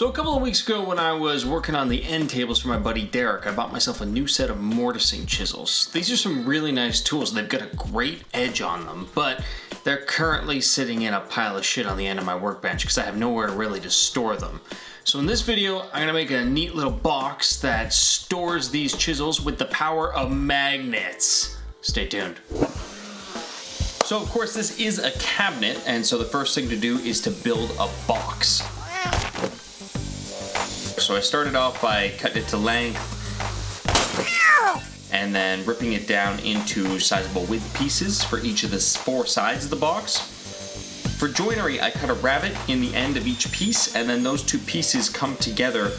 So a couple of weeks ago when I was working on the end tables for my buddy Derek, I bought myself a new set of mortising chisels. These are some really nice tools. They've got a great edge on them, but they're currently sitting in a pile of shit on the end of my workbench because I have nowhere really to store them. So in this video, I'm gonna make a neat little box that stores these chisels with the power of magnets. Stay tuned. So of course this is a cabinet, and so the first thing to do is to build a box. So I started off by cutting it to length and then ripping it down into sizable width pieces for each of the 4 sides of the box. For joinery, I cut a rabbet in the end of each piece, and then those 2 pieces come together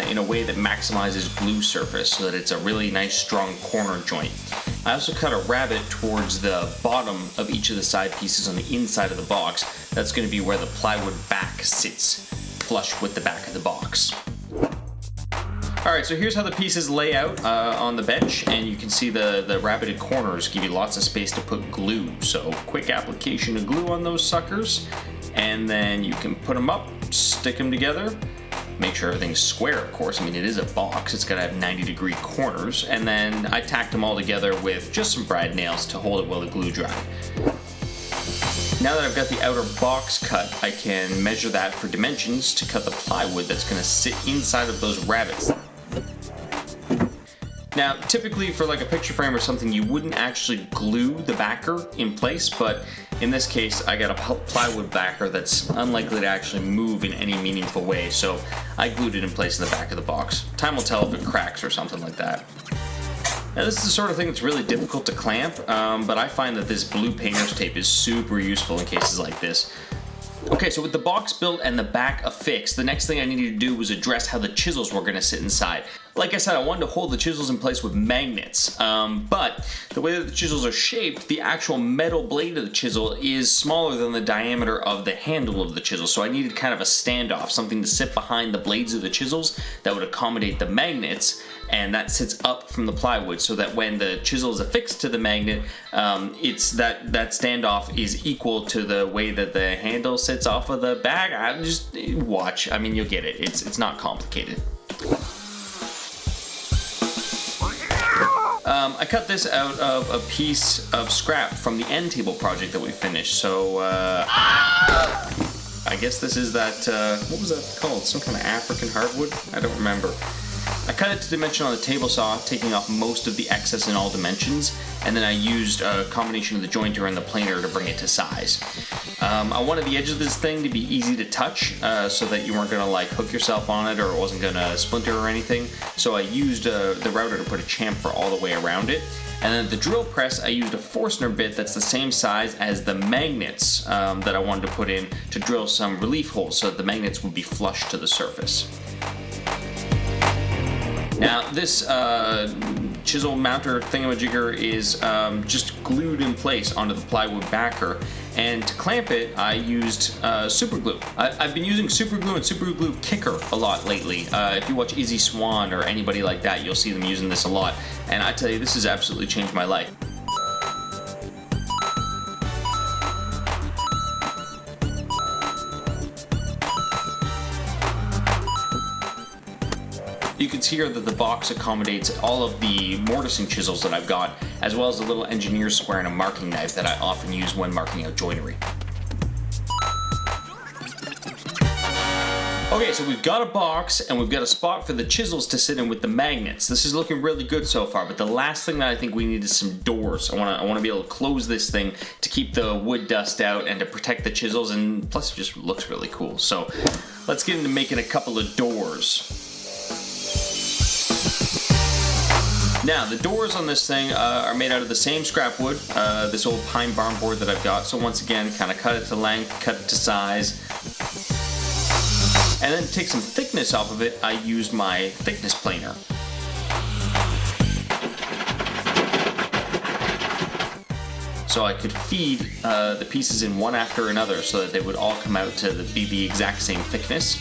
in a way that maximizes glue surface so that it's a really nice strong corner joint. I also cut a rabbet towards the bottom of each of the side pieces on the inside of the box. That's going to be where the plywood back sits, flush with the back of the box. Alright, so here's how the pieces lay out on the bench, and you can see the rabbeted corners give you lots of space to put glue. So quick application of glue on those suckers, and then you can put them up, stick them together, make sure everything's square, of course. I mean, it is a box, it's gotta have 90-degree corners, and then I tacked them all together with just some brad nails to hold it while the glue dried. Now that I've got the outer box cut, I can measure that for dimensions to cut the plywood that's gonna sit inside of those rabbets. Now, typically for like a picture frame or something, you wouldn't actually glue the backer in place, but in this case, I got a plywood backer that's unlikely to actually move in any meaningful way, so I glued it in place in the back of the box. Time will tell if it cracks or something like that. Now, this is the sort of thing that's really difficult to clamp, but I find that this blue painter's tape is super useful in cases like this. Okay, so with the box built and the back affixed, the next thing I needed to do was address how the chisels were going to sit inside. Like I said, I wanted to hold the chisels in place with magnets, but the way that the chisels are shaped, the actual metal blade of the chisel is smaller than the diameter of the handle of the chisel, so I needed kind of a standoff, something to sit behind the blades of the chisels that would accommodate the magnets, and that sits up from the plywood so that when the chisel is affixed to the magnet, it's that standoff is equal to the way that the handle sits off of the bag. I just watch. I mean, you'll get it. It's not complicated. I cut this out of a piece of scrap from the end table project that we finished. So I guess this is that. What was that called? Some kind of African hardwood? I don't remember. I cut it to dimension on the table saw, taking off most of the excess in all dimensions, and then I used a combination of the jointer and the planer to bring it to size. I wanted the edge of this thing to be easy to touch so that you weren't going to like hook yourself on it or it wasn't going to splinter or anything, so I used the router to put a chamfer all the way around it. And then the drill press, I used a Forstner bit that's the same size as the magnets that I wanted to put in to drill some relief holes so that the magnets would be flush to the surface. Now this chisel mounter thingamajigger is just glued in place onto the plywood backer, and to clamp it I used super glue. I've been using super glue and super glue kicker a lot lately. If you watch Izzy Swan or anybody like that, you'll see them using this a lot, and I tell you, this has absolutely changed my life. You can see here that the box accommodates all of the mortising chisels that I've got, as well as a little engineer's square and a marking knife that I often use when marking out joinery. Okay, so we've got a box and we've got a spot for the chisels to sit in with the magnets. This is looking really good so far, but the last thing that I think we need is some doors. I want to be able to close this thing to keep the wood dust out and to protect the chisels, and plus it just looks really cool. So let's get into making a couple of doors. Now, the doors on this thing are made out of the same scrap wood, this old pine barn board that I've got. So once again, kind of cut it to length, cut it to size. And then to take some thickness off of it, I used my thickness planer. So I could feed the pieces in one after another so that they would all come out to be the exact same thickness.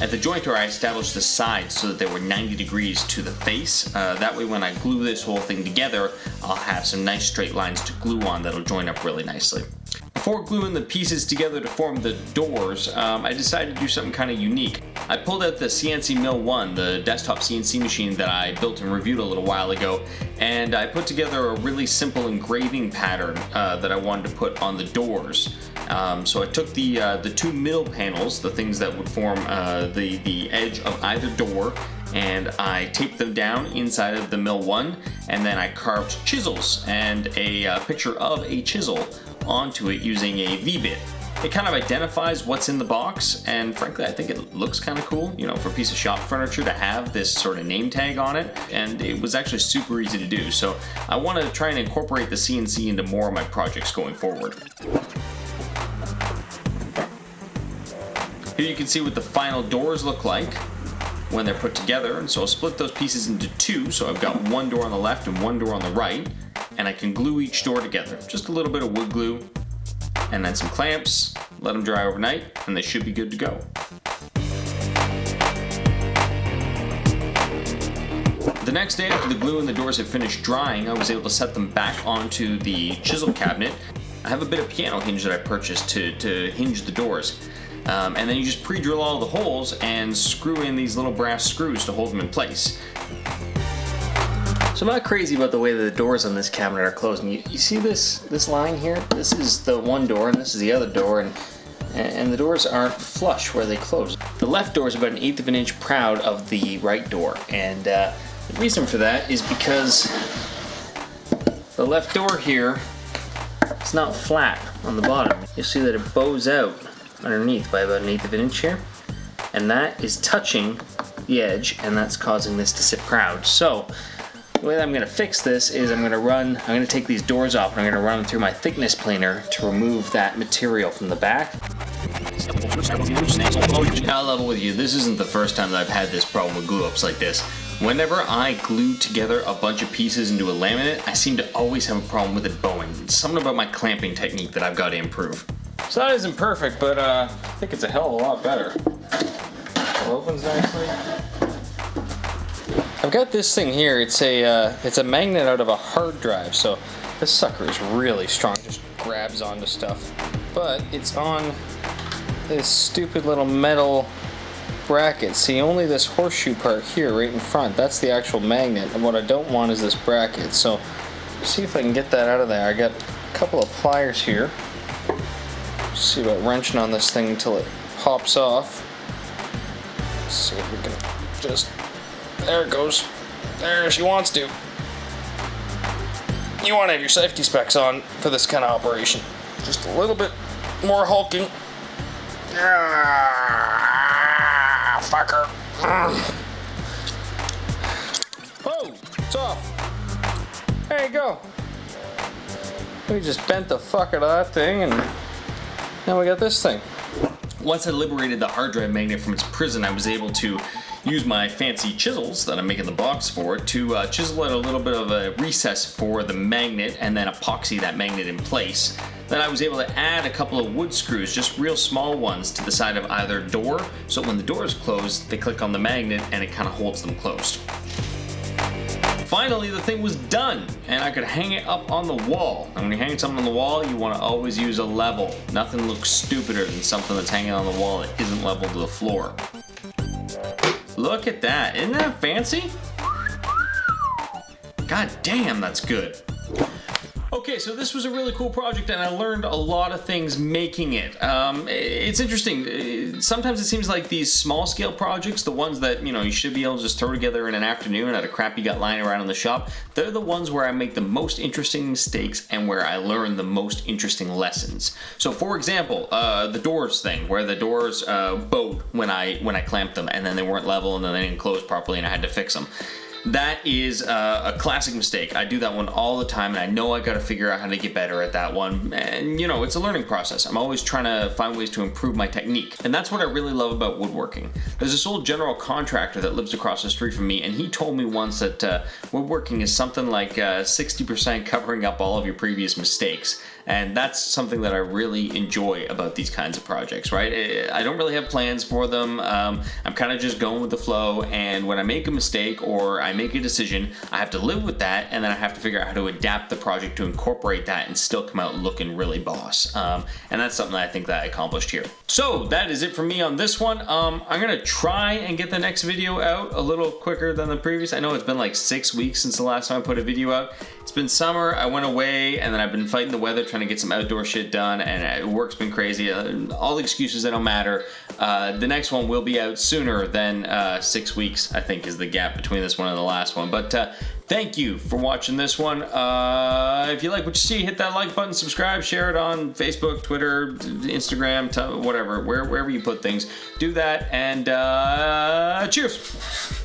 At the jointer, I established the sides so that they were 90 degrees to the face. That way when I glue this whole thing together, I'll have some nice straight lines to glue on that'll join up really nicely. Before gluing the pieces together to form the doors, I decided to do something kind of unique. I pulled out the CNC Mill 1, the desktop CNC machine that I built and reviewed a little while ago, and I put together a really simple engraving pattern that I wanted to put on the doors. So I took the two middle panels, the things that would form the edge of either door, and I taped them down inside of the Mill 1, and then I carved chisels and a picture of a chisel onto it using a V-bit. It kind of identifies what's in the box, and frankly I think it looks kind of cool, you know, for a piece of shop furniture to have this sort of name tag on it, and it was actually super easy to do. So I want to try and incorporate the CNC into more of my projects going forward. Here you can see what the final doors look like when they're put together, and so I'll split those pieces into two. So I've got one door on the left and one door on the right, and I can glue each door together. Just a little bit of wood glue and then some clamps, let them dry overnight, and they should be good to go. The next day, after the glue and the doors had finished drying, I was able to set them back onto the chisel cabinet. I have a bit of piano hinge that I purchased to hinge the doors. And then you just pre-drill all the holes and screw in these little brass screws to hold them in place. So I'm not crazy about the way that the doors on this cabinet are closing. You see this line here? This is the one door and this is the other door, and the doors aren't flush where they close. The left door is about 1/8 of an inch proud of the right door, and the reason for that is because the left door here is not flat on the bottom. You'll see that it bows out underneath by about 1/8 of an inch here, and that is touching the edge, and that's causing this to sit proud. So the way that I'm going to fix this is I'm going to take these doors off and I'm going to run them through my thickness planer to remove that material from the back. I'll level with you, this isn't the first time that I've had this problem with glue ups like this. Whenever I glue together a bunch of pieces into a laminate, I seem to always have a problem with it bowing. It's something about my clamping technique that I've got to improve. So that isn't perfect, but I think it's a hell of a lot better. It opens nicely. I've got this thing here. It's a magnet out of a hard drive, so this sucker is really strong. It just grabs onto stuff. But it's on this stupid little metal bracket. See, only this horseshoe part here, right in front, that's the actual magnet. And what I don't want is this bracket. So see if I can get that out of there. I got a couple of pliers here. See about wrenching on this thing until it pops off. Let's see if we can just. There it goes. There she wants to. You want to have your safety specs on for this kind of operation. Just a little bit more hulking. Ah, fucker. Whoa, it's off. There you go. We just bent the fuck out of that thing, and now we got this thing. Once I liberated the hard drive magnet from its prison, I was able to use my fancy chisels that I'm making the box for to chisel out a little bit of a recess for the magnet and then epoxy that magnet in place. Then I was able to add a couple of wood screws, just real small ones, to the side of either door, so when the door is closed, they click on the magnet and it kind of holds them closed. Finally, the thing was done, and I could hang it up on the wall. And when you're hanging something on the wall, you want to always use a level. Nothing looks stupider than something that's hanging on the wall that isn't level to the floor. Look at that. Isn't that fancy? God damn, that's good. Okay, so this was a really cool project and I learned a lot of things making it. It's interesting. Sometimes it seems like these small scale projects, the ones that, you should be able to just throw together in an afternoon at a crap you got lying around in the shop, they're the ones where I make the most interesting mistakes and where I learn the most interesting lessons. So for example, the doors thing, where the doors bowed when I clamped them and then they weren't level and then they didn't close properly and I had to fix them. That is a classic mistake. I do that one all the time, and I know I got to figure out how to get better at that one. And it's a learning process. I'm always trying to find ways to improve my technique. And that's what I really love about woodworking. There's this old general contractor that lives across the street from me, and he told me once that woodworking is something like 60% covering up all of your previous mistakes. And that's something that I really enjoy about these kinds of projects, right? I don't really have plans for them. I'm kind of just going with the flow, and when I make a mistake or I make a decision, I have to live with that, and then I have to figure out how to adapt the project to incorporate that and still come out looking really boss. And that's something that I think that I accomplished here. So that is it for me on this one. I'm gonna try and get the next video out a little quicker than the previous. I know it's been like 6 weeks since the last time I put a video out. It's been summer, I went away, and then I've been fighting the weather, trying to get some outdoor shit done, and work's been crazy. All the excuses, they don't matter. The next one will be out sooner than 6 weeks, I think, is the gap between this one and the last one. But thank you for watching this one. If you like what you see, hit that like button, subscribe, share it on Facebook, Twitter, Instagram, whatever, wherever you put things. Do that, and cheers.